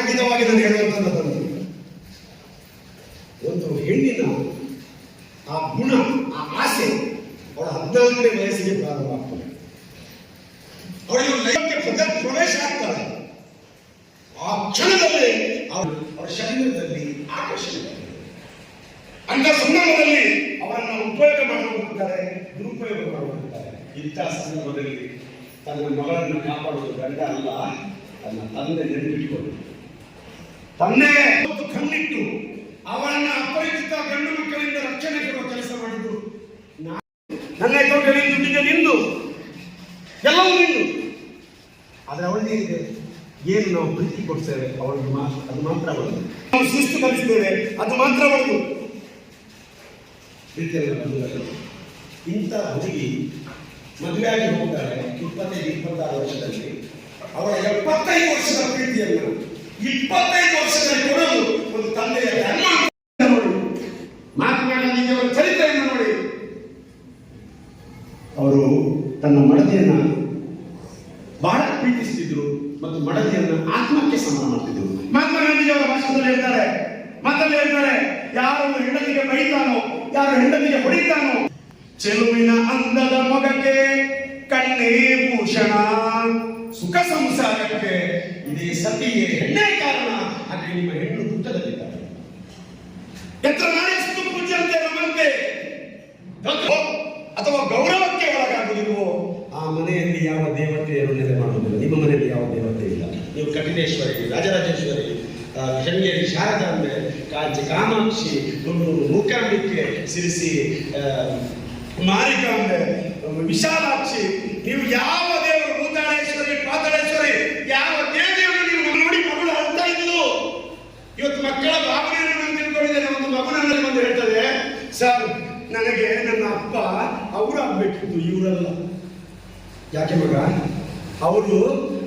ಖಂಡಿತವಾಗಿ ನಾನು ಹೇಳುವಂಥದ್ದು ಒಂದು ಹೆಣ್ಣಿನ ಆ ಗುಣ, ಆ ಆಸೆ ಅವಳ 14ನೇ ವಯಸ್ಸಿಗೆ ಪ್ರಾರಂಭ ಆಗ್ತದೆ. ಅವಳಿಗೆ ಲೈಂಗಿಕ ಪ್ರವೇಶ ಆಗ್ತಾಳೆ. ಆ ಕ್ಷಣದಲ್ಲಿ ಅವರ ಶರೀರದಲ್ಲಿ ಆಕರ್ಷಣೆ. ಅಂತ ಸಂದರ್ಭದಲ್ಲಿ ಅವರನ್ನು ಉಪಯೋಗ ಮಾಡಿಕೊಂಡಿರ್ತಾರೆ, ದುರುಪಯೋಗ ಮಾಡಿಕೊಂಡಿರ್ತಾರೆ. ಇಂಥ ಸಂದರ್ಭದಲ್ಲಿ ತನ್ನ ಮಗಳನ್ನು ಕಾಪಾಡುವುದು ಗಂಡ ಅಲ್ಲ, ತನ್ನ ತಂದೆ ನೆನಪಿಟ್ಟುಕೊಂಡು ತನ್ನೇ ಕಣ್ಣಿಟ್ಟು ಅವರನ್ನ ಅಪರಿಚಿತ ಗಂಡು ಮಕ್ಕಳಿಂದ ರಕ್ಷಣೆ ಕೊಡುವ ಕೆಲಸ ಮಾಡಿದ್ರು. ನನ್ನ ಅಕೌಂಟಲ್ಲಿ ದುಡ್ಡಿಗೆ ನಿಂದು ಎಲ್ಲವೂ ನಿಂದು. ಆದ್ರೆ ಅವಳಿಗೆ ಇದೆ ಏನು ನಾವು ಪ್ರೀತಿ ಕೊಡ್ತೇವೆ ಅವಳಿಗೆ ಅದು ಮಾತ್ರ ಅವಳು. ನಾವು ಶಿಸ್ತು ಕಲಿಸ್ತೇವೆ ಅದು ಮಾತ್ರ ಅವಳು. ಇಂಥ ಹುಡುಗಿ ಮದುವೆಯಾಗಿ ಹೋಗ್ತಾರೆ 25-26 ವರ್ಷದಲ್ಲಿ. ಅವಳ 75 ವರ್ಷದ ಪ್ರೀತಿಯನ್ನು 25 ವರ್ಷದಲ್ಲಿ ಕೊಡಲು ಒಂದು ತಂದೆಯ ಧರ್ಮ ನೋಡಿ. ಮಹಾತ್ಮ ಗಾಂಧೀಜಿಯವರ ಚರಿತ್ರೆಯನ್ನು ನೋಡಿ. ಅವರು ತನ್ನ ಮಡದಿಯನ್ನ ಬಹಳ ಪ್ರೀತಿಸುತ್ತಿದ್ರು ಮತ್ತು ಮಡದಿಯನ್ನ ಆತ್ಮಕ್ಕೆ ಸಮಾನ ಮಾಡ್ತಿದ್ರು. ಮಹಾತ್ಮ ಗಾಂಧೀಜಿಯವರ ಭಾಷಣದಲ್ಲಿ ಹೇಳ್ತಾರೆ, ಯಾರು ಹೆಂಡತಿಗೆ ಬೈತಾನೋ, ಯಾರು ಹೆಂಡತಿಗೆ ಹೊಡಿತಾನೋ, ಚೆಲುವಿನ ಅಂದದ ಮೊಗಕ್ಕೆ ಕಣ್ಣೇ ಭೂಷಣ, ಸುಖ ಸಂಸಾರಕ್ಕೆ ಇದೇ ಸತಿಯೇ ಹೆಣ್ಣೇ ಕಾರಣ. ಹಾಗೆ ನಿಮ್ಮ ಹೆಣ್ಣು ಪುಟ್ಟದಲ್ಲಿದ್ದಾರೆ. ಎತ್ತರ ನಾರಿಸ್ತು ಪೂಜ್ಯಂತೆ ನಮ್ಮಂತೆ ಅಥವಾ ಗೌರವಕ್ಕೆ ಒಳಗಾಗುವುದಿಲ್ವೋ ಆ ಮನೆಯಲ್ಲಿ ಯಾವ ದೇವತೆಯನ್ನು ನೆಲೆ ಮಾಡುವುದಿಲ್ಲ. ನಿಮ್ಮ ಮನೆಯಲ್ಲಿ ಯಾವ ದೇವತೆ ಇಲ್ಲ. ನೀವು ಕಠಿಣೇಶ್ವರಿ, ರಾಜರಾಜೇಶ್ವರಿ, ಶೃಂಗೇರಿ ಶಾರದಾಂಬೆ, ಕಾಂಚಿ ಕಾಮಾಕ್ಷಿ, ಮೂಕಾಂಬಿಕೆ, ಸಿರಿಸಿ ಮಾರಿಕಾಂಬೆ, ವಿಶಾಲಾಕ್ಷಿ, ನೀವು ಯಾವ ದೇವರು, ಭೂತಾಳೇಶ್ವರಿ, ಪಾತಾಳೇಶ್ವರಿ, ಯಾವ ದೇವಿಯನ್ನು ನೀವು ನೋಡಿ ಮಗಳು ಅಳ್ತಾ ಇದ್ಲು. ಇವತ್ತು ಮಕ್ಕಳ ಭಾವನೆಯನ್ನು ನಾನು ತಿಳ್ಕೊಂಡಿದ್ದೇನೆ. ಒಂದು ಮಗು ನನ್ನಲ್ಲಿ ಬಂದು ಹೇಳ್ತದೆ, ಸರ್ ನನಗೆ ನನ್ನ ಅಪ್ಪ ಅವರು ಆಗ್ಬೇಕಿತ್ತು, ಇವರಲ್ಲ. ಯಾಕೆ ಮಗ? ಅವರು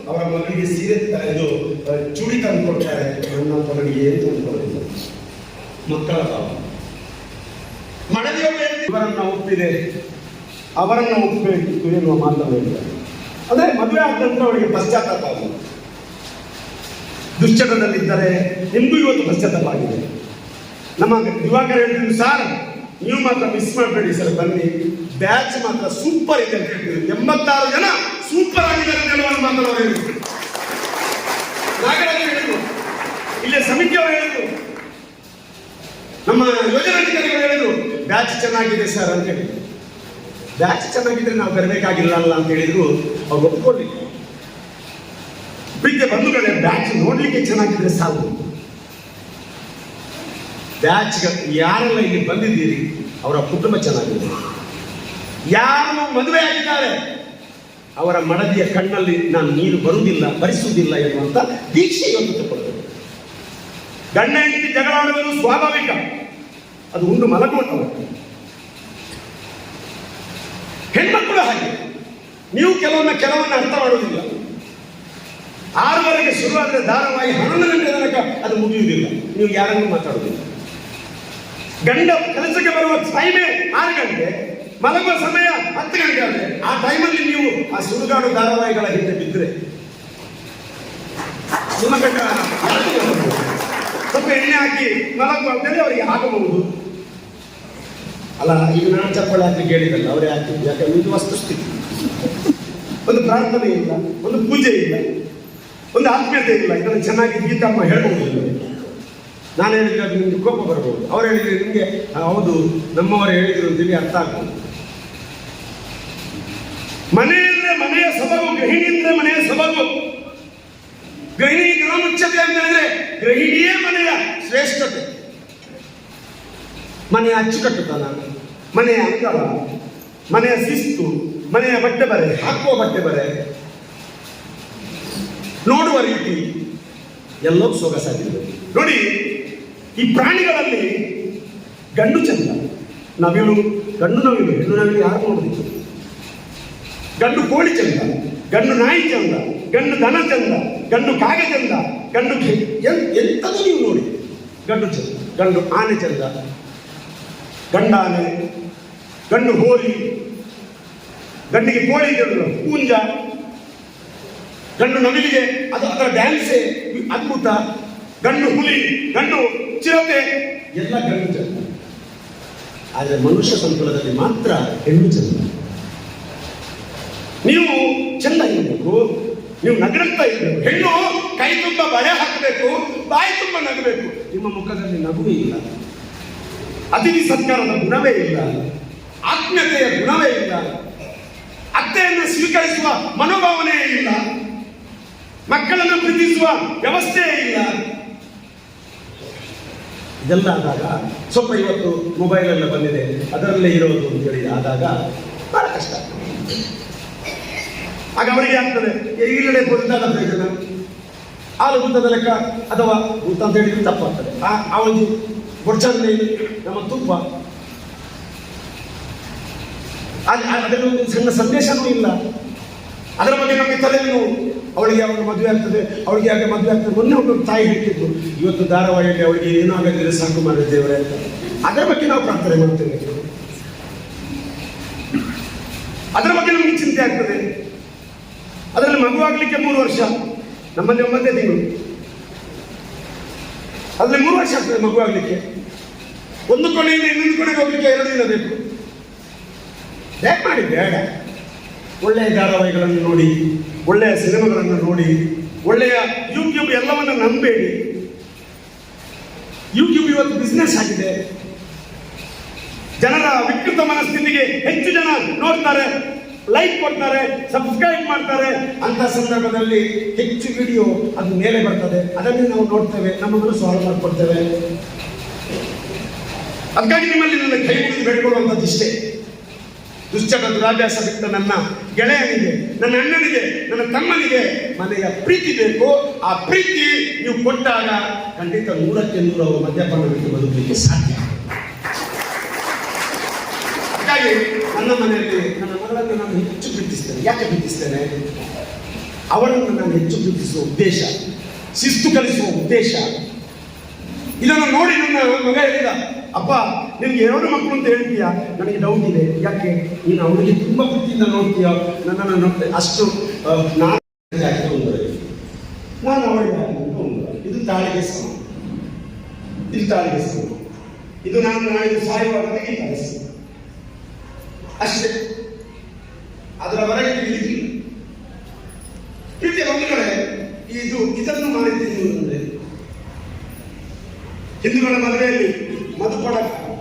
ಅವರ ಮಗಳಿಗೆ ಸೀರೆ ಇದು ಚೂಡಿ ತಂದು ಕೊಡ್ತಾರೆ, ನನ್ನ ಮಗಳಿಗೆ ಏನು ತಂದು ಕೊಡೋದಿಲ್ಲ. ಮಕ್ಕಳ ಭಾವ. ಇವರನ್ನ ಒಪ್ಪಿದೆ, ಅವರನ್ನ ಒಪ್ಪಬೇಕು ಎನ್ನುವ ಮಾತನ್ನು ಹೇಳ್ತಾರೆ. ಅಂದ್ರೆ ಮದುವೆ ಆದ ನಂತರ ಅವರಿಗೆ ಪಶ್ಚಾತ್ತಾಪ ಆಗಿದೆ. ದುಶ್ಚಟದಲ್ಲಿದ್ದರೆ ನಿಮಗೂ ಇವತ್ತು ಪಶ್ಚಾತ್ತಾಪ ಆಗಿದೆ. ನಮ್ಮ ದಿವಾಕರ್ ಹೇಳ್ತಿದ್ರು, ಸರ್ ನೀವು ಮಾತ್ರ ಮಿಸ್ ಮಾಡಬೇಡಿ ಸರ್, ಬನ್ನಿ ಬ್ಯಾಚ್ ಮಾತ್ರ ಸೂಪರ್ ಇದೆ ಅಂತ ಹೇಳ್ತಿದ್ರು. 86 ಜನ ಸೂಪರ್ ಆಗಿದ್ದಾರೆ ಅನ್ನುವ ಮಾತನ್ನು ಹೇಳಿದ್ರು. ನಾಗರಾಜ್ ಹೇಳಿದ್ರು, ಇಲ್ಲೇ ಸಮಿತಿಯವರು ಹೇಳಿದ್ರು, ನಮ್ಮ ಯೋಜನಾಧಿಕಾರಿಗಳು ಹೇಳಿದ್ರು ಬ್ಯಾಚ್ ಚೆನ್ನಾಗಿದೆ ಸರ್ ಅಂತ ಹೇಳಿದ್ರು. ಬ್ಯಾಚ್ ಚೆನ್ನಾಗಿದ್ರೆ ನಾವು ಬರಬೇಕಾಗಿಲ್ಲ ಅಲ್ಲ ಅಂತ ಹೇಳಿದ್ರು. ಅವ್ರು ಒಪ್ಕೊಳ್ಳಿಲ್ಲ. ಪ್ರೀತಿಯ ಬಂಧುಗಳೇ, ಬ್ಯಾಚ್ ನೋಡ್ಲಿಕ್ಕೆ ಚೆನ್ನಾಗಿದ್ರೆ ಸಾಕು. ಬ್ಯಾಚ್ ಯಾರೆಲ್ಲ ಇಲ್ಲಿ ಬಂದಿದ್ದೀರಿ ಅವರ ಕುಟುಂಬ ಚೆನ್ನಾಗಿದೆ. ಯಾರು ಮದುವೆ ಆಗಿದ್ದಾರೆ ಅವರ ಮಡದಿಯ ಕಣ್ಣಲ್ಲಿ ನಾನು ನೀರು ಬರುವುದಿಲ್ಲ, ಭರಿಸುವುದಿಲ್ಲ ಎನ್ನುವಂತ ದೀಕ್ಷೆ ಇವತ್ತು ತಗೊಳ್ತೇವೆ. ಗಂಡ ಹೆಂಡತಿ ಜಗಳಾಡುವುದು ಸ್ವಾಭಾವಿಕ, ಅದು ಉಂಡು ಮಲಗುವಂಥವು. ಹೆಣ್ಮಕ್ಕಳು ಹಾಗೆ. ನೀವು ಕೆಲವನ್ನ ಅರ್ಥ ಮಾಡುವುದಿಲ್ಲ. 6 ಶುರುವಾದರೆ ಧಾರಾವಾಹಿ 11 ಗಂಟೆ ತನಕ ಅದು ಮುಗಿಯುವುದಿಲ್ಲ. ನೀವು ಯಾರನ್ನೂ ಮಾತಾಡುವುದಿಲ್ಲ. ಗಂಡ ಕೆಲಸಕ್ಕೆ ಬರುವ ಟೈಮೇ 6 ಗಂಟೆ, ಮಲಗುವ ಸಮಯ 10 ಗಂಟೆ ಆದರೆ ಆ ಟೈಮಲ್ಲಿ ನೀವು ಆ ಸುಡುಗಾಡು ಧಾರಾವಾಹಿಗಳ ಹಿಂದೆ ಬಿದ್ದರೆ ನಿಮ್ಮ ಗಂಡ ಸ್ವಲ್ಪ ಎಣ್ಣೆ ಹಾಕಿ ಮಲಗುವಂತೇಳಿ ಅವರಿಗೆ ಆಗಬಹುದು ಅಲ್ಲ. ಈಗ ನಾನು ಚಪ್ಪಳ ಹಾಕಿ ಕೇಳಿದಲ್ಲ, ಅವರೇ ಹಾಕಿದ್ದು. ಯಾಕಂದ್ರೆ ಇದು ವಸ್ತುಸ್ಥಿತಿ. ಒಂದು ಪ್ರಾರ್ಥನೆ ಇಲ್ಲ, ಒಂದು ಪೂಜೆ ಇಲ್ಲ, ಒಂದು ಆತ್ಮೀಯತೆ ಇಲ್ಲ. ಇದನ್ನು ಚೆನ್ನಾಗಿ ಗೀತಮ್ಮ ಹೇಳ್ಬಹುದು. ನಾನು ಹೇಳಿದ್ರೆ ಅದು ನಿಮ್ಗೆ ಕೋಪ ಬರಬಹುದು. ಅವ್ರು ಹೇಳಿದ್ರೆ ನಿಮಗೆ ಹೌದು ನಮ್ಮವರು ಹೇಳಿದ್ರು ಅಂತೇಳಿ ಅರ್ಥ ಆಗ್ಬೋದು. ಮನೆಯಲ್ಲೇ ಮನೆಯ ಸೊಬಗು, ಗೃಹಿಣಿ ಅಂದ್ರೆ ಮನೆಯ ಸೊಬಗು. ಗೃಹಿಣಿ ಗೃಹಮುಚ್ಚತೆ ಅಂತ ಹೇಳಿದ್ರೆ ಗೃಹಿಣಿಯೇ ಮನೆಯ ಶ್ರೇಷ್ಠತೆ. ಮನೆಯ ಅಚ್ಚುಕಟ್ಟುತನ, ಮನೆಯ ಅಂಗಳ, ಮನೆಯ ಶಿಸ್ತು, ಮನೆಯ ಬಟ್ಟೆ ಬರೆ, ಹಾಕುವ ಬಟ್ಟೆ ಬರೆ, ನೋಡುವ ರೀತಿ ಎಲ್ಲವೂ ಸೊಗಸಾಗಿದೆ. ನೋಡಿ, ಈ ಪ್ರಾಣಿಗಳಲ್ಲಿ ಗಂಡು ಚಂದ, ನವಿಲು, ಗಂಡು ನವಿಲು, ಹೆಣ್ಣು ನವಿಲು ಯಾರು ನೋಡುದಿಲ್ಲ. ಗಂಡು ಕೋಳಿ ಚಂದ, ಗಂಡು ನಾಯಿ ಚಂದ, ಗಂಡು ದನ ಚಂದ, ಗಂಡು ಕಾಗೆ ಚಂದ, ಗಂಡು ಎಂಥದ್ದು ನೀವು ನೋಡಿ. ಗಂಡು ಚಂದ, ಗಂಡು ಆನೆ ಚಂದ, ಗಂಡಾನೆ, ಗಂಡು ಹೋರಿ, ಗಂಡಿಗೆ ಕೋಳಿ ಗಂಡು ಪೂಂಜ, ಗಂಡು ನವಿಲಿಗೆ ಅದು ಅದರ ಡ್ಯಾನ್ಸೇ ಅದ್ಭುತ. ಗಂಡು ಹುಲಿ, ಗಂಡು ಚಿರತೆ ಎಲ್ಲ ಗಂಡು ಚಂದ. ಆದರೆ ಮನುಷ್ಯ ಸಂಕುಲದಲ್ಲಿ ಮಾತ್ರ ಹೆಣ್ಣು ಚಂದ. ನೀವು ಚಂದ ಇರಬೇಕು, ನೀವು ನಗರಕ್ತಾ ಇರಬೇಕು. ಹೆಣ್ಣು ಕೈ ತುಂಬ ಬಳೆ ಹಾಕಬೇಕು, ಬಾಯಿ ತುಂಬ ನಗಬೇಕು. ನಿಮ್ಮ ಮುಖದಲ್ಲಿ ನಗುವೇ ಇಲ್ಲ, ಅತಿಥಿ ಸತ್ಕಾರದ ಗುಣವೇ ಇಲ್ಲ, ಆತ್ಮೀಯತೆಯ ಗುಣವೇ ಇಲ್ಲ, ಅತ್ತೆಯನ್ನು ಸ್ವೀಕರಿಸುವ ಮನೋಭಾವನೆಯೇ ಇಲ್ಲ, ಮಕ್ಕಳನ್ನು ಪ್ರೀತಿಸುವ ವ್ಯವಸ್ಥೆಯೇ ಇಲ್ಲ. ಇದೆಲ್ಲ ಆದಾಗ ಸ್ವಲ್ಪ ಇವತ್ತು ಮೊಬೈಲ್ ಎಲ್ಲ ಬಂದಿದೆ, ಅದರಲ್ಲೇ ಇರೋದು ಅಂತೇಳಿ ಆದಾಗ ಬಹಳ ಕಷ್ಟ. ಆಗ ಅವರಿಗೆ ಆಗ್ತದೆ ಈಗಲೇ ಗೊತ್ತಾದ ಪ್ರಯೋಜನ, ಹಾಲು ಊಟದ ಲೆಕ್ಕ ಅಥವಾ ಊಟ ಅಂತ ಹೇಳಿದ್ರೆ ತಪ್ಪಾಗ್ತದೆ. ಆ ಒಂದು ಬೊಡ್ಚಲ್ಲಿ ನಮ್ಮ ತುಪ್ಪ, ಅದರಲ್ಲಿ ಒಂದು ಸಣ್ಣ ಸಂದೇಶನೂ ಇಲ್ಲ. ಅದರ ಬಗ್ಗೆ ನಮಗೆ ತಲೆಯಲ್ಲಿ ನೋವು. ಅವಳಿಗೆ ಅವಳು ಮದುವೆ ಆಗ್ತದೆ, ಅವಳಿಗೆ ಯಾಕೆ ಮದುವೆ ಆಗ್ತದೆ. ಮೊನ್ನೆ ಒಂದು ತಾಯಿ ಹೇಳ್ತಿದ್ರು, ಇವತ್ತು ಧಾರಾವಾಹಿಯಲ್ಲಿ ಅವಳಿಗೆ ಏನೂ ಆಗದಿದ್ರೆ ಸಾಕು ಮಾಡಿದ್ದೇವೆ ಅಂತ. ಅದರ ಬಗ್ಗೆ ನಾವು ಪ್ರಾರ್ಥನೆ ಮಾಡ್ತೇವೆ. ಅದರ ಬಗ್ಗೆ ನಮಗೆ ಚಿಂತೆ ಆಗ್ತದೆ. ಅದರಲ್ಲಿ ಮಗು ಆಗ್ಲಿಕ್ಕೆ 3 ವರ್ಷ, ನಮ್ಮಲ್ಲಿ 9 ತಿಂಗಳು. ಅದರಲ್ಲಿ 3 ವರ್ಷ ಆಗ್ತದೆ ಮಗು ಆಗ್ಲಿಕ್ಕೆ. ಒಂದು ಕೊನೆಯಿಂದ ಇನ್ನೊಂದು ಕೊನೆಗೆ ಹೋಗ್ಲಿಕ್ಕೆ 2 ದಿನ ಬೇಕು. ಯಾಕೆ ಮಾಡಿ ಬೇಡ. ಒಳ್ಳೆಯ ಧಾರಾವಾಹಿಗಳನ್ನು ನೋಡಿ, ಒಳ್ಳೆಯ ಸಿನಿಮಾಗಳನ್ನು ನೋಡಿ, ಒಳ್ಳೆಯ ಯೂಟ್ಯೂಬ್ ಎಲ್ಲವನ್ನು ನಂಬೇಡಿ. ಯೂಟ್ಯೂಬ್ ಇವತ್ತು ಬಿಸ್ನೆಸ್ ಆಗಿದೆ. ಜನರ ವಿಕೃತ ಮನಸ್ಥಿತಿಗೆ ಹೆಚ್ಚು ಜನ ನೋಡ್ತಾರೆ, ಲೈಕ್ ಕೊಡ್ತಾರೆ, ಸಬ್ಸ್ಕ್ರೈಬ್ ಮಾಡ್ತಾರೆ. ಅಂತ ಸಂದರ್ಭದಲ್ಲಿ ಹೆಚ್ಚು ವಿಡಿಯೋ ಅದು ಮೇಲೆ ಬರ್ತದೆ, ಅದನ್ನೇ ನಾವು ನೋಡ್ತೇವೆ, ನಮ್ಮ ಮನಸ್ಸು ಹಾಳು ಮಾಡಿಕೊಡ್ತೇವೆ. ಅದಕ್ಕಾಗಿ ನಿಮ್ಮಲ್ಲಿ ನನ್ನ ಕೈ ಮುಗಿದು ಬೇಡ್ಕೊಳ್ಳುವಂಥದ್ದು ಇಷ್ಟೇ. ದುಶ್ಚಟ ದುರಾಭ್ಯಾಸ ಬಿಟ್ಟ ನನ್ನ ಗೆಳೆಯನಿಗೆ, ನನ್ನ ಅಣ್ಣನಿಗೆ, ನನ್ನ ತಮ್ಮನಿಗೆ ಮನೆಯ ಪ್ರೀತಿ ಬೇಕು. ಆ ಪ್ರೀತಿ ನೀವು ಕೊಟ್ಟಾಗ ಖಂಡಿತ 100ಕ್ಕೆ 100 ಅವರು ಮದ್ಯಪಾನ ಬಿಟ್ಟು ಬದುಕಲಿಕ್ಕೆ ಸಾಧ್ಯ. ಹಾಗಾಗಿ ನನ್ನ ಮನೆಯಲ್ಲಿ ನನ್ನ ಮಗಳನ್ನು ನಾನು ಹೆಚ್ಚು ಪ್ರೀತಿಸ್ತೇನೆ. ಯಾಕೆ ಪ್ರೀತಿಸ್ತೇನೆ? ಅವಳನ್ನು ನಾನು ಹೆಚ್ಚು ಪ್ರೀತಿಸುವ ಉದ್ದೇಶ, ಶಿಸ್ತು ಕಲಿಸುವ ಉದ್ದೇಶ. ಇದನ್ನು ನೋಡಿ ನನ್ನ ಮಗ ಹೇಳಿದ, ಅಪ್ಪ ನಿಮ್ಗೆ 2 ಮಕ್ಕಳು ಅಂತ ಹೇಳ್ತೀಯಾ, ನನಗೆ ಡೌಟ್ ಇದೆ. ಯಾಕೆ? ನೀನು ಅವಳಿಗೆ ತುಂಬ ಪ್ರೀತಿಯಿಂದ ನೋಡ್ತೀಯ, ನನ್ನನ್ನು ನೋಡ್ತೇ ಅಷ್ಟು ನಾನು ಅವಳಿಗೆ ಇದು ತಾಳಿಗೆ ಸಮ, ಇದು ತಾಳಿಗೆ ಸಮ, ಇದು ನಾನು ನಾಳೆ ಸಾಯುವಾಗ ತೆಗಿತಾರೆ ಅಷ್ಟೇ. ಅದರ ಹೊರಗೆ ತಿಳಿದಿಲ್ಲ. ಪ್ರೀತಿಯ ಮಕ್ಕಳೇ, ಇದನ್ನು ಮಾಡಿದ್ದೀನಿ ಅಂದರೆ ಹಿಂದೂಗಳ ಮದುವೆಯಲ್ಲಿ ಮಧುಪಡ,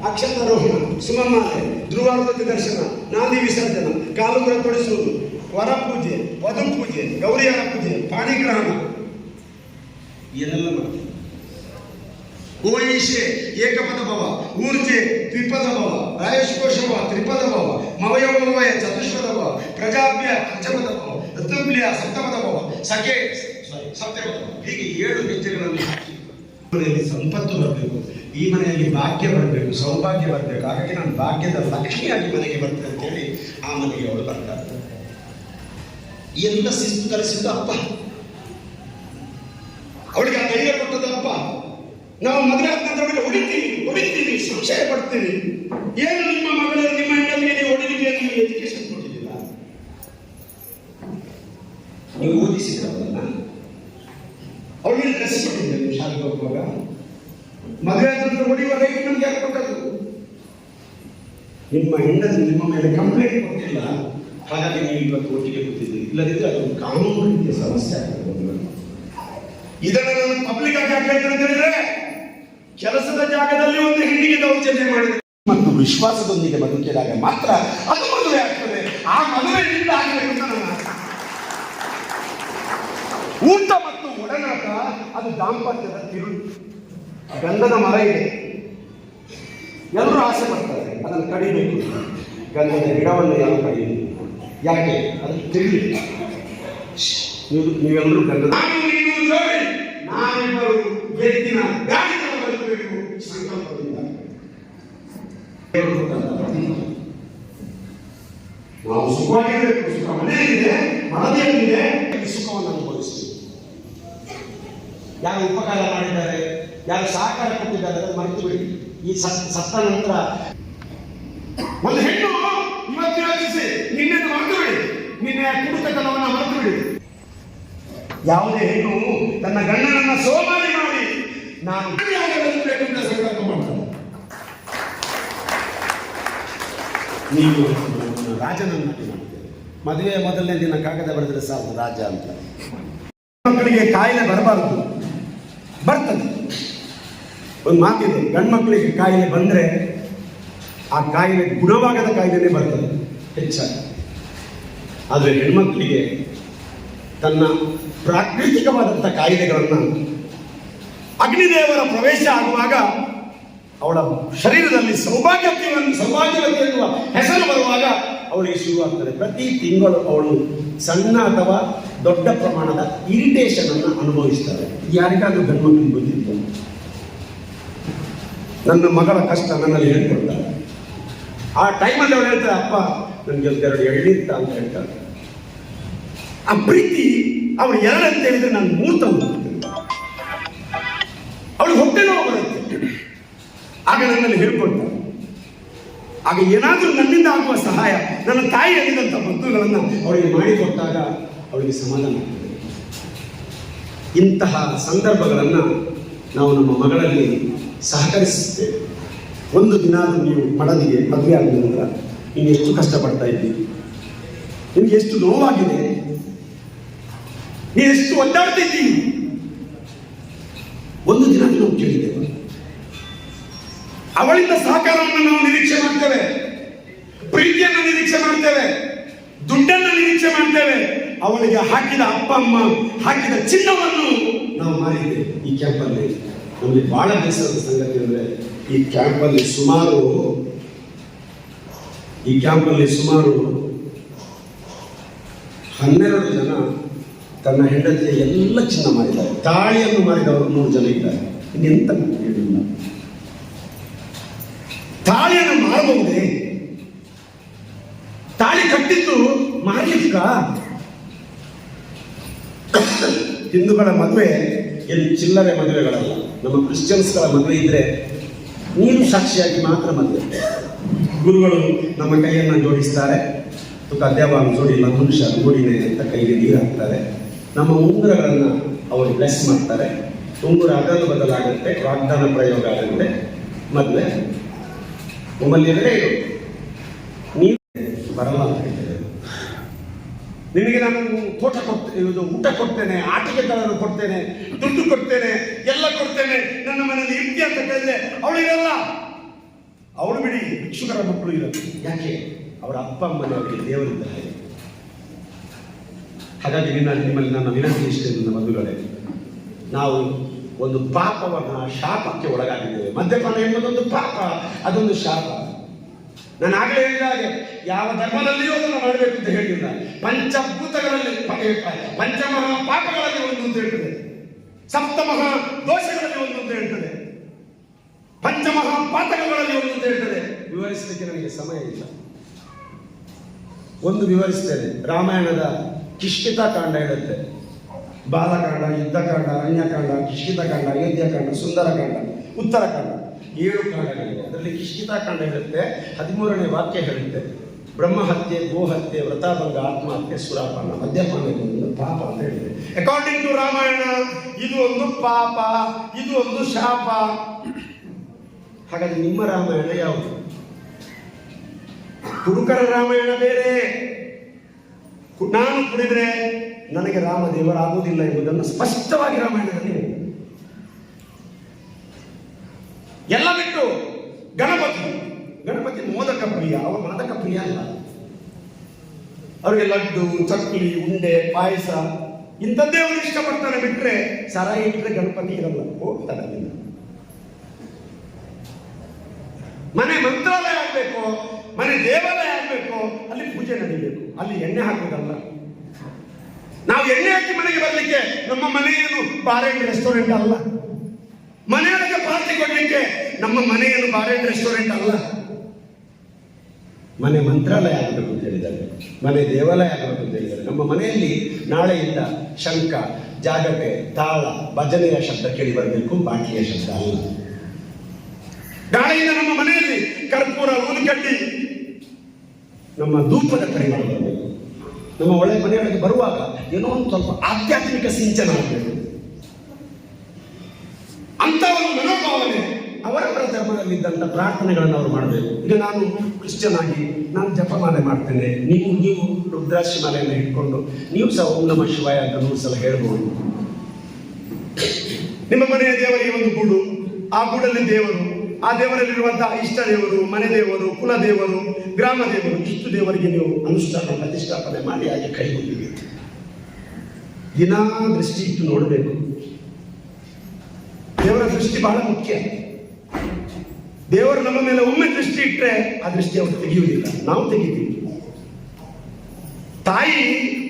ಅಕ್ಷತಾರೋಹಣ, ಸುಮಮಾಲೆ, ಧ್ರುವಾರ್ಧತಿ ದರ್ಶನ, ನಾಂದಿ ವಿಸರ್ಜನ, ಕಾಲುಗುರ ತೊಡಿಸುವುದು, ವರ ಪೂಜೆ, ವಧು ಪೂಜೆ, ಗೌರಿಯರ ಪೂಜೆ, ಪಾಣಿಗ್ರಹಣ ಏನೆಲ್ಲ ಮಾಡ್ತೀವಿ. ಓಯಿಷೆ ಏಕಪದ ಭವ, ಊರ್ಜೆ ದ್ವಿಪದ ಭವ, ರಾಯಶ್ಕೋಶ ಭವ ತ್ರಿಪದ ಭವ, ಮವಯವಯ ಚತುಷ್ಪದ ಭವ, ಪ್ರಜಾಭ್ಯ ಪಂಚಪದ ಭವ, ಋತುಬ್ಲಿಯ ಸಪ್ತಪದ ಭವ, ಸಖೆ ಸಪ್ತಪದ ಭವ. ಹೀಗೆ 7 ಹೆಜ್ಜೆಗಳನ್ನು ಹಾಕಿ ಮನೆಯಲ್ಲಿ ಸಂಪತ್ತು ಬರಬೇಕು, ಈ ಮನೆಯಲ್ಲಿ ಭಾಗ್ಯ ಬರಬೇಕು, ಸೌಭಾಗ್ಯ ಬರಬೇಕು. ಹಾಗಾಗಿ ನಾನು ಭಾಗ್ಯದ ಲಕ್ಷ್ಮಿಯಾಗಿ ಮನೆಗೆ ಬರ್ತೇನೆ ಅಂತೇಳಿ ಆ ಮನೆಗೆ ಅವಳು ಬರ್ತಾರೆ. ಎಲ್ಲ ಶಿಸ್ತು ಕಲಿಸಿದ ಅಪ್ಪ, ಅವಳಿಗೆ ಆ ಧೈರ್ಯ ಕೊಟ್ಟದ ಅಪ್ಪ. ನಾವು ಮದುವೆ ಆದ ನಂತರ ಹೊಡಿತೀವಿ, ಸಂಶಯ ಪಡ್ತೀವಿ. ಏನು ನಿಮ್ಮ ಮಗಳ, ನಿಮ್ಮ ಹೆಣ್ಣಲ್ಲಿ ನೀವು ಹೊಡಿಲಿಕ್ಕೆ ನಿಮಗೆ ಎಜುಕೇಶನ್ ಕೊಟ್ಟಿದ್ದಿಲ್ಲ, ನೀವು ಓದಿಸಿದ್ರವನ್ನ. ಅವಳಿಗೆ ಡ್ರೆಸ್ ಕೊಟ್ಟಿದ್ದೆ ನೀವು ಶಾಲೆಗೆ ಹೋಗುವಾಗ. ಮದುವೆ ಆದ ಹೊಡೆಯುವ ರೈಟ್ ನಮ್ಗೆ ಯಾಕೆ ಕೊಟ್ಟದ್ದು? ನಿಮ್ಮ ಹೆಂಡತಿ ನಿಮ್ಮ ಮೇಲೆ ಕಂಪ್ಲೇಂಟ್ ಕೊಟ್ಟಿಲ್ಲ, ಹಾಗಾಗಿ ನೀವು ಇವತ್ತು ಒಟ್ಟಿಗೆ ಕೂತಿದ್ದೀರಿ. ಇಲ್ಲದಿದ್ದರೆ ಅದೊಂದು ಕಾನೂನು ರೀತಿಯ ಸಮಸ್ಯೆ ಆಗ್ತದೆ. ಇದನ್ನು ನಾನು ಪಬ್ಲಿಕ್ ಆಗಿ ಹಾಕಬೇಕು ಅಂತ ಹೇಳಿದ್ರೆ, ಕೆಲಸದ ಜಾಗದಲ್ಲಿ ಒಂದು ಹೆಣ್ಣಿಗೆ ದೌರ್ಜನ್ಯ ಮಾಡಿದ್ರೆ ಮತ್ತು ವಿಶ್ವಾಸದೊಂದಿಗೆ ಬದುಕಿದಾಗ ಮಾತ್ರ ಅದು ಮದುವೆ ಆಗ್ತದೆ. ಆ ಮದುವೆಯಿಂದ ಆಗಬೇಕು ಅಂತ ನನ್ನ ಆಸೆ. ಊಟ ಮತ್ತು ಒಡನಾಟ ಅದು ದಾಂಪತ್ಯದ ತಿರುಳು. ಗಂಧದ ಮರ ಇದೆ, ಎಲ್ಲರೂ ಆಸೆ ಪಡ್ತಾರೆ ಅದನ್ನು ಕಡಿಬೇಕು. ಗಂಧದ ಗಿಡವನ್ನು ಯಾವ ಕಡಿಯುವುದು? ಯಾಕೆ? ಅದು ತಿರುಳಿ. ನೀವೆಲ್ಲರೂ ಗಂಧದ ನಾವಿಬ್ಬರು ಎತ್ತಿನ ಗಾಡಿಗಳ ಬದುಕಬೇಕು ಸಂಕಲ್ಪದಿಂದ. ನಾವು ಸುಖವಾಗಿರಬೇಕು. ಸುಖ ಮನೆಯಲ್ಲಿದೆ, ಮನದಿಯಲ್ಲಿದೆ, ಸುಖವನ್ನು ಅನುಭವಿಸ್ತೀವಿ. ಯಾರು ಉಪಕಾರ ಮಾಡಿದ್ದಾರೆ, ಯಾರು ಸಹಕಾರ ಕೊಟ್ಟಿದ್ದಾರೆ ಅದನ್ನು ಮರೆತು ಬಿಡಿ. ಈ ಸತ್ತ ನಂತರ ಒಂದು ಹೆಣ್ಣು ಇವತ್ತು ಯೋಚಿಸಿ, ನಿನ್ನೆನ್ನು ಮರೆತು ಬಿಡಿ, ನಿನ್ನೆ ಕುಡಿತಕ್ಕಲ್ಲವನ್ನು ಮರೆತು ಬಿಡಿ. ಯಾವುದೇ ಹೆಣ್ಣು ತನ್ನ ಗಂಡನನ್ನ ಸೋಮಾರಿ ಮಾಡಿ ನಾನು ಬದುಕಬೇಕು ಅಂತ ಸಂಕಲ್ಪ ಮಾಡ್ತಾರೆ. ನೀವು ರಾಜನನ್ನಾಗಿ ಮಾಡ್ತೇವೆ. ಮದುವೆಯ ಮೊದಲನೇ ದಿನ ಕಾಗದ ಬರೆದರೆ ಸಾಕು ರಾಜ ಅಂತ. ಮಕ್ಕಳಿಗೆ ಕಾಯಿಲೆ ಬರಬಾರದು, ಬರ್ತದೆ. ಒಂದು ಮಾತಿದೆ, ಗಂಡು ಮಕ್ಕಳಿಗೆ ಕಾಯಿಲೆ ಬಂದರೆ ಆ ಕಾಯಿಲೆ ಗುಣವಾಗದ ಕಾಯಿಲೆನೇ ಬರ್ತದೆ ಹೆಚ್ಚಾಗಿ. ಆದರೆ ಹೆಣ್ಮಕ್ಳಿಗೆ ತನ್ನ ಪ್ರಾಕೃತಿಕವಾದಂಥ ಕಾಯಿಲೆಗಳನ್ನು ಅಗ್ನಿದೇವರ ಪ್ರವೇಶ ಆಗುವಾಗ ಅವಳ ಶರೀರದಲ್ಲಿ ಸೌಭಾಗ್ಯವತಿ ಎನ್ನುವ ಹೆಸರು ಬರುವಾಗ ಅವಳಿಗೆ ಶುರುವಾಗ್ತದೆ. ಪ್ರತಿ ತಿಂಗಳು ಅವಳು ಸಣ್ಣ ಅಥವಾ ದೊಡ್ಡ ಪ್ರಮಾಣದ ಇರಿಟೇಷನ್ ಅನ್ನು ಅನುಭವಿಸ್ತಾರೆ. ಯಾರಿಗಾದ್ರೂ ಗಂಡು ಮಕ್ಕಳಿಗೆ ಗೊತ್ತಿತ್ತು? ನನ್ನ ಮಗಳ ಕಷ್ಟ ನನ್ನಲ್ಲಿ ಹೇಳ್ಕೊಡ್ತಾರೆ. ಆ ಟೈಮಲ್ಲಿ ಅವಳು ಹೇಳ್ತಾರೆ, ಅಪ್ಪ ನನಗೆ ಒಂದೆರಡು ಎಳ್ಳಿರ್ತ ಅಂತ ಹೇಳ್ತಾರೆ. ಆ ಪ್ರೀತಿ ಅವಳು ಎರಡು ಅಂತ ಹೇಳಿದ್ರೆ ನಾನು 3 ತಂದು ಅವಳು ಹೊಟ್ಟೆ ನೋವು ಬರುತ್ತೆ. ಆಗ ನನ್ನಲ್ಲಿ ಹೇಳ್ಕೊಡ್ತಾರೆ. ಆಗ ಏನಾದರೂ ನನ್ನಿಂದ ಆಗುವ ಸಹಾಯ, ನನ್ನ ತಾಯಿ ಹೇಳಿದಂಥ ಬಂಧುಗಳನ್ನು ಅವಳಿಗೆ ಮಾಡಿಕೊಟ್ಟಾಗ ಅವಳಿಗೆ ಸಮಾಧಾನ ಆಗ್ತದೆ. ಇಂತಹ ಸಂದರ್ಭಗಳನ್ನು ನಾವು ನಮ್ಮ ಮಗಳಲ್ಲಿ ಸಹಕರಿಸುತ್ತೇವೆ. ಒಂದು ದಿನ ನೀವು ಮಡದಿಗೆ ಮದುವೆ ಆದ ನಂತರ ನೀನು ಎಷ್ಟು ಕಷ್ಟಪಡ್ತಾ ಇದ್ದೀರಿ, ನಿಮಗೆ ಎಷ್ಟು ನೋವಾಗಿದೆ, ನೀನು ಎಷ್ಟು ಒದ್ದಾಡ್ತಿದ್ದೀರಿ, ಒಂದು ದಿನ ನಾವು ಕೇಳಿದ್ದೇವೆ. ಅವಳಿಂದ ಸಹಕಾರವನ್ನು ನಾವು ನಿರೀಕ್ಷೆ ಮಾಡ್ತೇವೆ, ಪ್ರೀತಿಯನ್ನು ನಿರೀಕ್ಷೆ ಮಾಡ್ತೇವೆ, ದುಡ್ಡನ್ನು ನಿರೀಕ್ಷೆ ಮಾಡ್ತೇವೆ. ಅವಳಿಗೆ ಹಾಕಿದ ಅಪ್ಪ ಅಮ್ಮ ಹಾಕಿದ ಚಿನ್ನವನ್ನು ನಾವು ಮಾರಿದ್ದೇವೆ. ಈ ಕ್ಯಾಂಪಲ್ಲಿ ನಮಗೆ ಬಹಳ ಬೇಸರದ ಸಂಗತಿ ಅಂದರೆ ಈ ಕ್ಯಾಂಪಲ್ಲಿ ಸುಮಾರು 12 ಜನ ತನ್ನ ಹೆಂಡತಿಯ ಎಲ್ಲ ಚಿನ್ನ ಮಾಡಿದ್ದಾರೆ. ತಾಳಿಯನ್ನು ಮಾಡಿದವರು 3 ಜನ ಇದ್ದಾರೆ. ಇನ್ನೆಂತ ಹೇಳಿಲ್ಲ. ತಾಳಿಯನ್ನು ಮಾರಬಹುದೇ? ತಾಳಿ ಕಟ್ಟಿದ್ದು ಮಾರಲಿಕ್ಕ? ಹಿಂದೂಗಳ ಮದುವೆ ಎಲ್ಲಿ ಚಿಲ್ಲರೆ ಮದುವೆಗಳಲ್ಲ. ನಮ್ಮ ಕ್ರಿಶ್ಚಿಯನ್ಸ್ಗಳ ಮದುವೆ ಇದ್ರೆ ನೀನು ಸಾಕ್ಷಿಯಾಗಿ ಮಾತ್ರ ಮದುವೆ. ಗುರುಗಳು ನಮ್ಮ ಕೈಯನ್ನು ಜೋಡಿಸ್ತಾರೆ, ತುಕ ದೇವಾಂಗ ಜೋಡಿಲ್ಲ ಮನುಷ್ಯ ನೋಡಿನೇ ಅಂತ ಕೈಗೆ ನೀರು ಹಾಕ್ತಾರೆ. ನಮ್ಮ ಉಂಗುರಗಳನ್ನು ಅವರು ಬ್ಲೆಸ್ ಮಾಡ್ತಾರೆ. ಉಂಗುರ ಅದಲು ಬದಲಾಗುತ್ತೆ, ವಾಗ್ದಾನ ಪ್ರಯೋಗ ಆಗುತ್ತೆ. ಮದುವೆ ನಮ್ಮಲ್ಲಿ ಇದ್ರೆ ನೀವು ಬರಲ್ಲ ಅಂತ ಹೇಳ್ತೇವೆ. ನಿನಗೆ ನಾನು ತೋಟ ಕೊಡ್ತೇನೆ, ಊಟ ಕೊಡ್ತೇನೆ, ಆಟಿಕೆಗಳನ್ನು ಕೊಡ್ತೇನೆ, ದುಡ್ಡು ಕೊಡ್ತೇನೆ, ಎಲ್ಲ ಕೊಡ್ತೇನೆ, ನನ್ನ ಮನೆಯಲ್ಲಿ ಇರ್ತಿ ಅಂತ ಕೇಳಿದ್ರೆ ಅವಳು ಇರಲ್ಲ. ಅವಳು ಬಿಡಿ, ಭಿಕ್ಷುಕರ ಮಕ್ಕಳು ಇರಲ್ಲ. ಯಾಕೆ? ಅವರ ಅಪ್ಪ ಅಮ್ಮನ ಅವರಿಗೆ ದೇವರಿದ್ದಾರೆ. ಹಾಗಾಗಿ ನಿಮ್ಮಲ್ಲಿ ನನ್ನ ವಿನಂತಿ ಇಷ್ಟೇ, ನನ್ನ ಮದುವೆಗಳೇ, ನಾವು ಒಂದು ಪಾಪವನ್ನು ಶಾಪಕ್ಕೆ ಒಳಗಾಗಿದ್ದೇವೆ. ಮದ್ಯಪಾನ ಎಂಬುದೊಂದು ಪಾಪ, ಅದೊಂದು ಶಾಪ. ನಾನು ಆಗಲೇ ಹೇಳಿದ ಹಾಗೆ ಯಾವ ಧರ್ಮದಲ್ಲಿಯೂ ಅದನ್ನು ಮಾಡಬೇಕು ಅಂತ ಹೇಳಿಲ್ಲ. ಪಂಚಭೂತಗಳಲ್ಲಿ, ಪಂಚಮಹಾ ಪಾಪಗಳಲ್ಲಿ ಒಂದು ಅಂತ ಹೇಳ್ತದೆ, ಸಪ್ತಮಹಾ ದೋಷಗಳಲ್ಲಿ ಒಂದು ಅಂತ ಹೇಳ್ತದೆ, ಪಂಚಮಹಾ ಪಾತಕಗಳಲ್ಲಿ ಒಂದು ಅಂತ ಹೇಳ್ತದೆ. ವಿವರಿಸಲಿಕ್ಕೆ ನನಗೆ ಸಮಯ ಇಲ್ಲ. ಒಂದು ವಿವರಿಸ್ತೇನೆ. ರಾಮಾಯಣದ ಕಿಷ್ಕಿತಾಕಾಂಡ ಹೇಳುತ್ತೆ. ಬಾಲಕಾಂಡ, ಯುದ್ಧಕಾಂಡ, ಅರಣ್ಯಕಾಂಡ, ಕಿಷ್ಕಿತಾಕಾಂಡ, ಅಯೋಧ್ಯಕಾಂಡ, ಸುಂದರಕಾಂಡ, ಉತ್ತರಕಾಂಡ, 7 ಕಾಂಡಗಳಿವೆ. ಅದರಲ್ಲಿ ಕಿಷ್ಕಿತಾಕಾಂಡ ಹೇಳುತ್ತೆ, 13ನೇ ವಾಕ್ಯ ಹೇಳುತ್ತೆ, ಬ್ರಹ್ಮಹತ್ಯೆ, ಗೋಹತ್ಯೆ, ವ್ರತಾಭಂಗ, ಆತ್ಮಹತ್ಯೆ, ಸುರಾಪಾನ, ಮದ್ಯಪಾನ ಒಂದು ಪಾಪ ಅಂತ ಹೇಳಿದೆ. ಅಕಾರ್ಡಿಂಗ್ ಟು ರಾಮಾಯಣ ಇದು ಒಂದು ಪಾಪ, ಇದು ಒಂದು ಶಾಪ. ಹಾಗಾದ್ರೆ ನಿಮ್ಮ ರಾಮಾಯಣ ಯಾವುದು? ಕುಡುಕರ ರಾಮಾಯಣ ಬೇರೆ. ನಾನು ಕುಡಿದ್ರೆ ನನಗೆ ರಾಮದೇವರಾಗುವುದಿಲ್ಲ ಎಂಬುದನ್ನು ಸ್ಪಷ್ಟವಾಗಿ ರಾಮಾಯಣದಲ್ಲಿ ಎಲ್ಲ ಬಿಟ್ಟು ಗಣಪತಿ ಮೋದಕ ಪ್ರಿಯ, ಅವ ಮಾದಕ ಪ್ರಿಯ ಅಲ್ಲ. ಅವರಿಗೆ ಲಡ್ಡು, ಚಕ್ಕಲಿ, ಉಂಡೆ, ಪಾಯಸ ಇಂಥದ್ದೇ ಅವರು ಇಷ್ಟಪಡ್ತಾರೆ. ಬಿಟ್ರೆ ಸರಾಯಿ ಇಟ್ಟರೆ ಗಣಪತಿ ಇರಲ್ಲ, ಹೋಗ್ತಾರೆ. ಮನೆ ಮಂತ್ರಾಲಯ ಆಗಬೇಕು, ಮನೆ ದೇವಾಲಯ ಆಗಬೇಕು, ಅಲ್ಲಿ ಪೂಜೆ ನಡೀಬೇಕು, ಅಲ್ಲಿ ಎಣ್ಣೆ ಹಾಕೋದಲ್ಲ. ನಾವು ಎಣ್ಣೆ ಹಾಕಿ ಮನೆಗೆ ಬರಲಿಕ್ಕೆ ನಮ್ಮ ಮನೆಯನ್ನು ಬಾರ್ ಅಂಡ್ ರೆಸ್ಟೋರೆಂಟ್ ಅಲ್ಲ. ಮನೆಯೊಳಗೆ ಪಾರ್ಟಿ ಕೊಡಲಿಕ್ಕೆ ನಮ್ಮ ಮನೆಯನ್ನು ಬಾರ್ ಅಂಡ್ ರೆಸ್ಟೋರೆಂಟ್ ಅಲ್ಲ. ಮನೆ ಮಂತ್ರಾಲಯ ಆಗಬೇಕು ಅಂತ ಹೇಳಿದ್ದಾರೆ, ಮನೆ ದೇವಾಲಯ ಆಗಬೇಕು ಅಂತ ಹೇಳಿದ್ದಾರೆ. ನಮ್ಮ ಮನೆಯಲ್ಲಿ ನಾಳೆಯಿಂದ ಶಂಖ, ಜಾಗಟೆ, ತಾಳ, ಭಜನೆಯ ಶಬ್ದ ಕೇಳಿ ಬರಬೇಕು, ಬಾಟಿಯ ಶಬ್ದ ಅಲ್ಲ. ನಾಳೆಯಿಂದ ನಮ್ಮ ಮನೆಯಲ್ಲಿ ಕರ್ಪೂರ, ಊದುಕಡ್ಡಿ, ನಮ್ಮ ಧೂಪದ ಪರಿಮಳ ಬರಬೇಕು. ನಮ್ಮ ಮನೆಯೊಳಗೆ ಬರುವಾಗ ಏನೋ ಒಂದು ಸ್ವಲ್ಪ ಆಧ್ಯಾತ್ಮಿಕ ಸಿಂಚನ ಆಗಬೇಕು. ಅಂತ ಒಂದು ಮನೋಭಾವನೆ ಅವರವರ ಧರ್ಮದಲ್ಲಿದ್ದಂಥ ಪ್ರಾರ್ಥನೆಗಳನ್ನು ಅವರು ಮಾಡಬೇಕು. ಈಗ ನಾನು ಕ್ರಿಶ್ಚಿಯನ್ ಆಗಿ ನಾನು ಜಪಮಾಲೆ ಮಾಡ್ತೇನೆ, ನೀವು ರುದ್ರಾಕ್ಷಿ ಮಾಲೆಯನ್ನು ಇಟ್ಕೊಂಡು ನೀವು ಸಹ ಓಂ ನಮಃ ಶಿವಾಯ ಅಂತ 100 ಸಲ ಹೇಳ್ಬೋದು. ನಿಮ್ಮ ಮನೆಯ ದೇವರಿಗೆ ಒಂದು ಗೂಡು, ಆ ಗೂಡಲ್ಲಿ ದೇವರು, ಆ ದೇವರಲ್ಲಿರುವಂತಹ ಇಷ್ಟ ದೇವರು, ಮನೆ ದೇವರು, ಕುಲ ದೇವರು, ಗ್ರಾಮ ದೇವರು, ಇಷ್ಟು ದೇವರಿಗೆ ನೀವು ಅನುಷ್ಠಾನ ಪ್ರತಿಷ್ಠಾಪನೆ ಮಾಡಿ ಹಾಗೆ ಕೈ ಮುಗಿಬೇಕು. ದಿನಾ ದೃಷ್ಟಿ ಇಟ್ಟು ನೋಡಬೇಕು. ದೇವರ ದೃಷ್ಟಿ ಬಹಳ ಮುಖ್ಯ. ದೇವರು ನಮ್ಮ ಮೇಲೆ ಒಮ್ಮೆ ದೃಷ್ಟಿ ಇಟ್ಟರೆ ಆ ದೃಷ್ಟಿ ಅವರು ತೆಗೆಯುವುದಿಲ್ಲ, ನಾವು ತೆಗಿತೀವಿ. ತಾಯಿ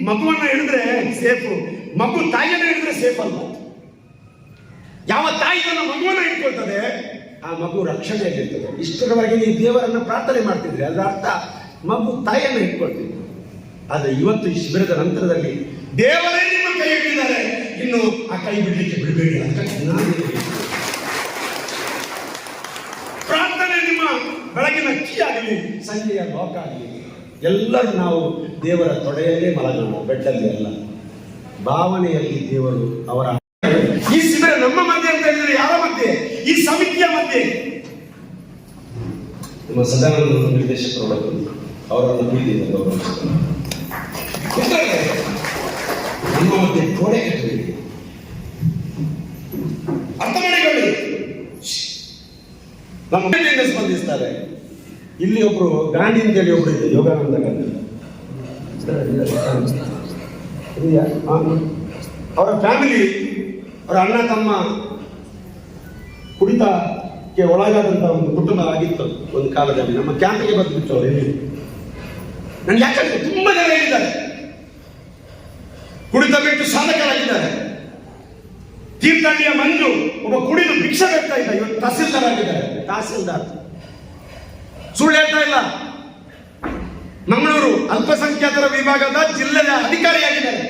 ಮಗುವನ್ನ ಹಿಡಿದ್ರೆ ಸೇಫು, ಮಗು ತಾಯಿಯನ್ನ ಹಿಡಿದ್ರೆ ಸೇಫ್ ಅಲ್ಲ. ಯಾವ ತಾಯಿ ತನ್ನ ಮಗುವನ್ನ ಇಟ್ಕೊಳ್ತದೆ ಆ ಮಗು ರಕ್ಷಣೆಯಾಗಿರ್ತದೆ. ಇಷ್ಟರವರೆಗೆ ನೀವು ದೇವರನ್ನ ಪ್ರಾರ್ಥನೆ ಮಾಡ್ತಿದ್ರಿ, ಅದರ ಅರ್ಥ ಮಗು ತಾಯಿಯನ್ನು ಇಟ್ಕೊಳ್ತಿದ್ರಿ. ಆದರೆ ಇವತ್ತು ಈ ಶಿಬಿರದ ನಂತರದಲ್ಲಿ ದೇವರೇ ನಿಮ್ಮ ಕೈ ಹಿಡಿದಿದ್ದಾರೆ, ಇನ್ನು ಆ ಕೈ ಬಿಡಲಿಕ್ಕೆ ಬಿಡಬೇಡಿ ಅಂತ ಪ್ರಾರ್ಥನೆ ನಿಮ್ಮ ಬೆಳಗಿನ ಕೀ ಆಗಲಿ, ಸಂಜೆಯ ಲೋಕ ಆಗಲಿ, ಎಲ್ಲರೂ ನಾವು ದೇವರ ತೊಡೆಯಲ್ಲೇ ಮಲಗೋಣ, ಬೆಡ್ಡಲ್ಲಿ ಅಲ್ಲ. ಭಾವನೆಯಲ್ಲಿ ದೇವರು ಅವರ ಈ ಶಿಬಿರ ನಮ್ಮ ಮಧ್ಯೆ ಅಂತ ಹೇಳಿದ್ರೆ ಯಾರ ಮಧ್ಯೆ? ಈ ಸಮಿತಿಯ ಮಧ್ಯೆ. ನಮ್ಮ ಸದಾನಂದ ನಿರ್ದೇಶಕರು ಅವರನ್ನು ಪ್ರೀತಿಯಿಂದ ಗೌರವಿಸುತ್ತಾರೆ. ನಮ್ಮ ಮಧ್ಯೆ ಗೋಡೆ ಕಟ್ಟಬೇಕು. ಅರ್ಥ ಮಾಡಿಕೊಳ್ಳಿ. ನಮ್ಮ ಮನೆಯಿಂದ ಸ್ಪಂದಿಸ್ತಾರೆ. ಇಲ್ಲಿ ಒಬ್ರು ಗಾಂಧಿ ಅಂತೇಳಿ ಒಬ್ರು ಇದೆ, ಯೋಗಾನಂದ ಗಾಂಧಿ. ಅವರ ಫ್ಯಾಮಿಲಿ, ಅವರ ಅಣ್ಣ ತಮ್ಮ ಕುಡಿತಕ್ಕೆ ಒಳಗಾದಂತ ಒಂದು ಕುಟುಂಬ ಆಗಿತ್ತು ಒಂದು ಕಾಲದಲ್ಲಿ. ನಮ್ಮ ಕ್ಯಾಂಪಿಗೆ ಬಂದ್ಬಿಟ್ಟು ಅವರು ಇಲ್ಲಿ ನನ್ಗೆ ಯಾಕಂದ್ರೆ ತುಂಬಾ ಜನ ಹೇಳಿದ್ದಾರೆ, ಕುಡಿತ ಬಿಟ್ಟು ಸಾಧಕರಾಗಿದ್ದಾರೆ. ತೀರ್ಥಹಳ್ಳಿಯ ಮಂಜು ಒಬ್ಬ ಕುಡಿದು ಭಿಕ್ಷೆ ಬೇಡ್ತಾ ಇದ್ದ, ಇವತ್ತು ತಹಸೀಲ್ದಾರ್ ಆಗಿದ್ದಾರೆ. ತಹಸೀಲ್ದಾರ್ ಸುಳ್ಳು ಹೇಳ್ತಾ ಇಲ್ಲ. ಮಂಗಳೂರು ಅಲ್ಪಸಂಖ್ಯಾತರ ವಿಭಾಗದ ಜಿಲ್ಲೆಯ ಅಧಿಕಾರಿಯಾಗಿದ್ದಾರೆ,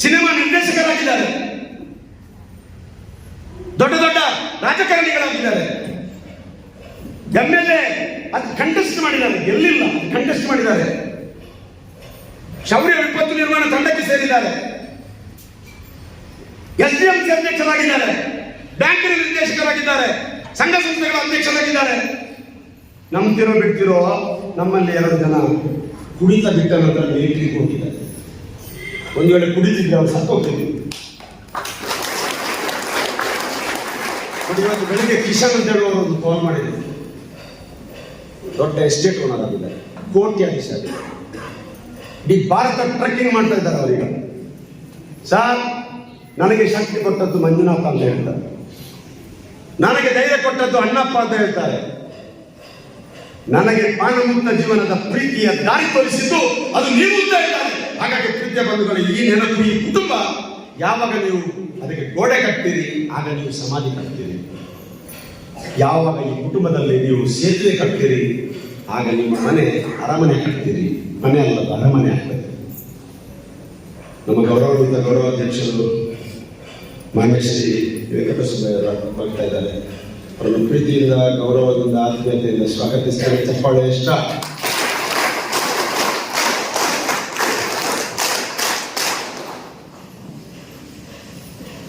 ಸಿನಿಮಾ ನಿರ್ದೇಶಕರಾಗಿದ್ದಾರೆ, ದೊಡ್ಡ ದೊಡ್ಡ ರಾಜಕಾರಣಿಗಳಾಗಿದ್ದಾರೆ. MLA ಅದು ಕಂಟೆಸ್ಟ್ ಮಾಡಿದ್ದಾರೆ, ಗೆಲ್ಲಿಲ್ಲ, ಕಂಟೆಸ್ಟ್ ಮಾಡಿದ್ದಾರೆ. ಶೌರ್ಯ ವಿಪತ್ತು ನಿರ್ಮಾಣ ತಂಡಕ್ಕೆ ಸೇರಿದ್ದಾರೆ. SDMC ಅಧ್ಯಕ್ಷರಾಗಿದ್ದಾರೆ, ಬ್ಯಾಂಕಿನ ನಿರ್ದೇಶಕರಾಗಿದ್ದಾರೆ, ಸಂಘ ಸಂಸ್ಥೆಗಳ ಅಧ್ಯಕ್ಷರಾಗಿದ್ದಾರೆ. ನಂಬ್ತಿರೋ ಬಿಡ್ತಿರೋ ನಮ್ಮಲ್ಲಿ 2 ಜನ ಕುಡಿತ ಬಿಟ್ಟ ನಂತರ ಮಿಲಿಟರಿಗೆ ಹೋಗಿದ್ದಾರೆ. ಒಂದು ವೇಳೆ ಕುಡಿತಿದ್ರೆ ಅವ್ರು ಸತ್ತೋಗ್ತಿದ್ರು. ಇವತ್ತು ಬೆಳಿಗ್ಗೆ ಕಿಶನ್ ಅಂತ ಹೇಳುವವರು ಒಂದು ಕಾಲ್ ಮಾಡಿದ್ರು. ದೊಡ್ಡ ಎಸ್ಟೇಟ್ ಓನರ್ ಆಗಿದ್ದಾರೆ, ಕೋಟ್ಯಾಧೀಶ ಆಗಿದ್ದಾರೆ. ಇಡೀ ಭಾರತ ಟ್ರೆಕ್ಕಿಂಗ್ ಮಾಡ್ತಾ ಇದ್ದಾರೆ ಅವರೀಗ. ಸರ್, ನನಗೆ ಶಕ್ತಿ ಕೊಟ್ಟದ್ದು ಮಂಜುನಾಥ ಅಂತ ಹೇಳ್ತಾರೆ, ನನಗೆ ಧೈರ್ಯ ಕೊಟ್ಟದ್ದು ಅಣ್ಣಪ್ಪ ಅಂತ ಹೇಳ್ತಾರೆ, ನನಗೆ ಪಾನಮುಕ್ತ ಜೀವನದ ಪ್ರೀತಿಯ ದಾರಿ ತೋರಿಸಿದ್ದು ಅದು ನೀವು ಅಂತ ಹೇಳ್ತಾರೆ. ಹಾಗಾಗಿ ಪ್ರೀತಿಯ ಬಂಧುಗಳು, ಈ ನೆನಪು, ಈ ಕುಟುಂಬ ಯಾವಾಗ ನೀವು ಅದಕ್ಕೆ ಗೋಡೆ ಕಟ್ತೀರಿ ಆಗ ನೀವು ಸಮಾಧಿ ಕಟ್ತೀರಿ. ಯಾವಾಗ ಈ ಕುಟುಂಬದಲ್ಲಿ ನೀವು ಸೇತುವೆ ಕಟ್ತೀರಿ ಆಗ ನಿಮ್ಮ ಮನೆ ಅರಮನೆ ಕಟ್ತೀರಿ. ಮನೆ ಅಲ್ಲದ ಅರಮನೆ ಆಗ್ತದೆ. ನಮ್ಮ ಗೌರವಾನ್ವಿತ ಗೌರವಾಧ್ಯಕ್ಷರು ಮಾನ್ಯ ಶ್ರೀ ವೆಂಕಟೇಶ್ವರಯ್ಯವರು ಬರ್ತಾ ಇದ್ದಾರೆ. ಅವರನ್ನು ಪ್ರೀತಿಯಿಂದ, ಗೌರವದಿಂದ, ಆತ್ಮೀಯತೆಯಿಂದ ಸ್ವಾಗತಿಸ್ತಾರೆ. ಚಪ್ಪಾಳೆ ಇಷ್ಟ.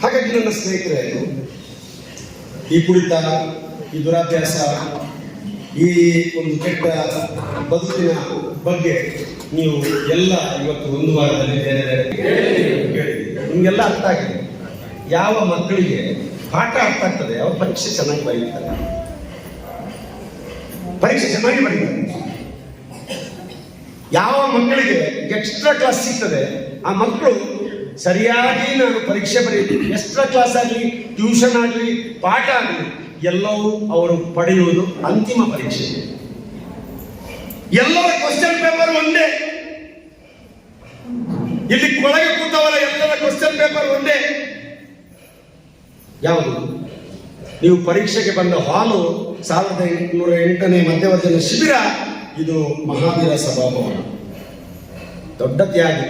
ಹಾಗಾಗಿ ನನ್ನ ಸ್ನೇಹಿತರೆ, ಈ ಕುಡಿತ, ಈ ದುರಾಭ್ಯಾಸ, ಈ ಒಂದು ಕೆಟ್ಟ ಬದುಕಿನ ಬಗ್ಗೆ ನೀವು ಎಲ್ಲ ಇವತ್ತು ಒಂದು ವಾರದಲ್ಲಿ ಬೇರೆ ಬೇರೆ ನಿಮಗೆಲ್ಲ ಅರ್ಥ ಆಗಿದೆ. ಯಾವ ಮಕ್ಕಳಿಗೆ ಪಾಠ ಅರ್ಥ ಆಗ್ತದೆ ಅವ್ರ ಪರೀಕ್ಷೆ ಚೆನ್ನಾಗಿ ಬರೀತಾರೆ, ಪರೀಕ್ಷೆ ಚೆನ್ನಾಗಿ ಬರೀತಾರೆ. ಯಾವ ಮಕ್ಕಳಿಗೆ ಎಕ್ಸ್ಟ್ರಾ ಕ್ಲಾಸ್ ಸಿಗ್ತದೆ ಆ ಮಕ್ಕಳು ಸರಿಯಾಗಿ ನಾನು ಪರೀಕ್ಷೆ ಬರೀತೀನಿ. ಎಕ್ಸ್ಟ್ರಾ ಕ್ಲಾಸ್ ಆಗಲಿ, ಟ್ಯೂಷನ್ ಆಗಲಿ, ಪಾಠ ಆಗಲಿ, ಎಲ್ಲವೂ ಅವರು ಪಡೆಯುವುದು ಅಂತಿಮ ಪರೀಕ್ಷೆ. ಎಲ್ಲರ ಕ್ವಶನ್ ಪೇಪರ್ ಒಂದೇ. ಇಲ್ಲಿ ಒಳಗೆ ಕೂತವರ ಎಲ್ಲರ ಕ್ವಶನ್ ಪೇಪರ್ ಒಂದೇ. ಯಾವುದು? ನೀವು ಪರೀಕ್ಷೆಗೆ ಬಂದ ಹಾಲು 1808ನೇ ಮಧ್ಯವರ್ಜನ ಶಿಬಿರ. ಇದು ಮಹಾವೀರ ಸಭಾಭವನ. ದೊಡ್ಡ ತ್ಯಾಗಿ.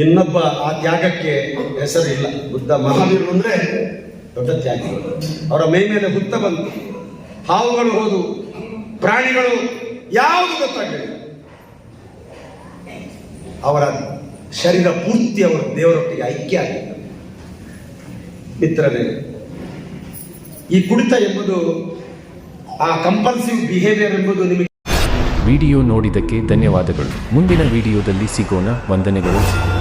ಇನ್ನೊಬ್ಬ ಆ ತ್ಯಾಗಕ್ಕೆ ಹೆಸರಿಲ್ಲ. ಬುದ್ಧ ಮಹಾವೀರರು ಅಂದ್ರೆ ದೊಡ್ಡ ತ್ಯಾಗಿ. ಅವರ ಮೈ ಮೇಲೆ ಹುತ್ತ ಬಂತು, ಹಾವುಗಳು ಹೋದು, ಪ್ರಾಣಿಗಳು ಯಾವುದು ಗೊತ್ತಾಗಲಿಲ್ಲ. ಅವರ ಶರೀರ ಪೂರ್ತಿ ಅವರು ದೇವರೊಟ್ಟಿಗೆ ಐಕ್ಯ ಆಗಿದ್ದರು. ಮಿತ್ರರೇ, ಈ ಕುಡಿತ ಎಂಬುದು, ಆ ಕಂಪಲ್ಸಿವ್ ಬಿಹೇವಿಯರ್ ಎಂಬುದು ನಿಮಗೆ ವಿಡಿಯೋ ನೋಡಿದ್ದಕ್ಕೆ ಧನ್ಯವಾದಗಳು. ಮುಂದಿನ ವಿಡಿಯೋದಲ್ಲಿ ಸಿಗೋಣ. ವಂದನೆಗಳು.